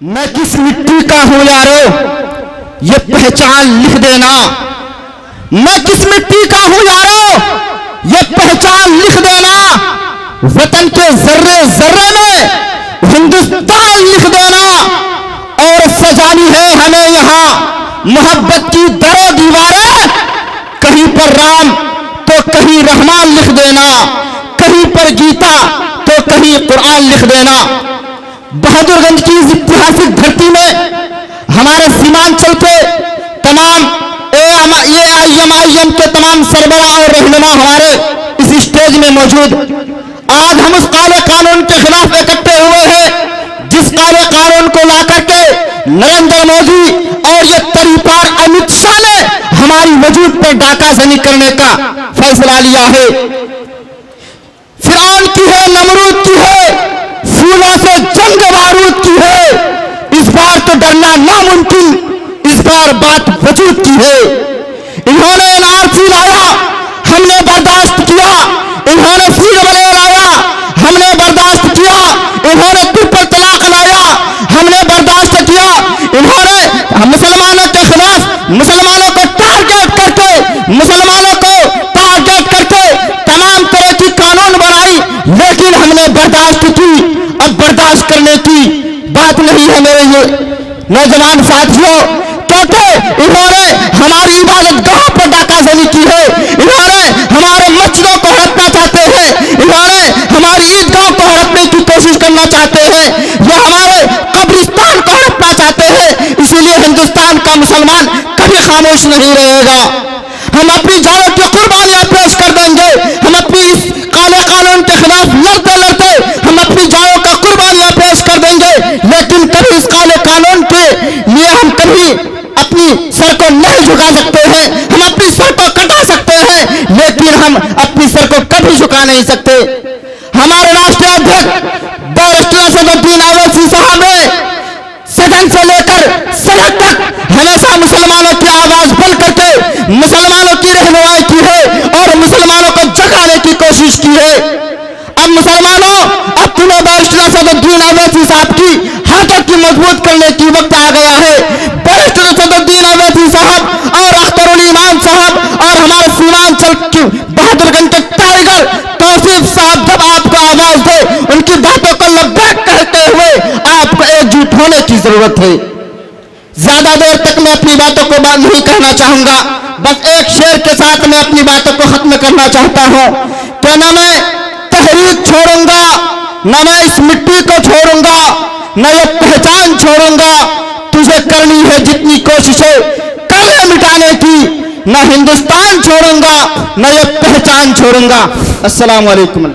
میں کس مٹی کا ہوں یارو یہ پہچان لکھ دینا. میں کس مٹی کا ہوں یارو یہ پہچان لکھ دینا. وطن کے ذرے ذرے میں ہندوستان لکھ دینا. اور سجانی ہے ہمیں یہاں محبت کی در و دیواریں. کہیں پر رام تو کہیں رحمان لکھ دینا. کہیں پر گیتا تو کہیں قرآن لکھ دینا. بہادر گنج کی اس اتہاسک دھرتی میں ہمارے سیمانچل کے تمام AIM کے تمام سربراہ اور رہنما ہمارے اس اسٹیج میں موجود. آج ہم اس کالے قانون کے خلاف اکٹھے ہوئے ہیں جس کالے قانون کو لا کر کے نریندر مودی اور یہ تریپار امت شاہ نے ہماری وجود پر ڈاکہ زنی کرنے کا فیصلہ لیا ہے. فرعون کی ہے, نمرود کی ہے, پھولوں سے جنگ بارود کی ہے. اس بار تو ڈرنا ناممکن, اس بار بات وجود کی ہے. انہوں نے NRC لایا, ہم نے برداشت کیا. انہوں نے CAA لایا, ہم نے برداشت کیا. انہوں نے ٹرپل طلاق لایا, ہم نے برداشت کیا. انہوں نے مسلمانوں کے خلاف مسلمانوں کو ٹارگیٹ کر کے تمام طرح کی قانون بنائی, لیکن ہم نے برداشت کی. اب برداشت کرنے کی بات نہیں ہے میرے یہ نوجوان ساتھیوں, کیونکہ انہوں نے ہماری عبادت گاہ پر ڈاکہ زنی کی ہے. انہوں نے ہمارے مسجدوں کو ہڑپنا چاہتے ہیں. انہوں نے ہماری عیدگاہوں کو ہڑپنے کی کوشش کرنا چاہتے ہیں. یہ ہمارے قبرستان کو ہڑپنا چاہتے ہیں. اسی لیے ہندوستان کا مسلمان کبھی خاموش نہیں رہے گا. ہم اپنی جانوں کی قربانیاں پیش کر دیں گے. ہم اپنی اس کالے قانون کے خلاف لڑتے لڑتے ہم اپنی جانوں کا قربانیاں پیش کر دیں گے. لیکن کبھی اس کالے قانون کے لیے ہم کبھی اپنی سر کو نہیں جھکا سکتے ہیں. ہم اپنی سر کو کٹا سکتے ہیں, لیکن ہم اپنی سر کو کبھی جھکا نہیں سکتے. ہمارے راشٹریہ ادھیکش بیرسٹر اسد الدین اویسی صاحب نے سدن سے لے کر سڑک تک ہمیشہ مسلمانوں کی آواز بلند کر کے مسلمانوں کی رہنمائی کی ہے اور مسلمانوں کو جگانے کی کوشش کی ہے. اب مسلمانوں, اب تمہیں بیرسٹر اسد الدین اویسی صاحب کی ہاتھوں کی مضبوط کرنے کی وقت آ گیا ہے. بیرسٹر اسد الدین اویسی صاحب اور اختر الایمان صاحب اور ہمارے سیمانچل کی بہادر گنج کے ٹائیگر توصیف صاحب جب آپ کو آواز دے, ان کی باتوں کو لبیک کہتے ہوئے آپ کو ایک جٹ ہونے کی ضرورت ہے. زیادہ دیر تک میں اپنی باتوں کو نہیں کہنا چاہوں گا. بس ایک شعر کے ساتھ میں اپنی باتوں کو ختم کرنا چاہتا ہوں کہ نہ میں تحریک چھوڑوں گا, نہ میں اس مٹی کو چھوڑوں گا, نہ یہ پہچان چھوڑوں گا. تجھے کرنی ہے جتنی کوششیں کرنے مٹانے کی, نہ ہندوستان چھوڑوں گا نہ یہ پہچان چھوڑوں گا. السلام علیکم.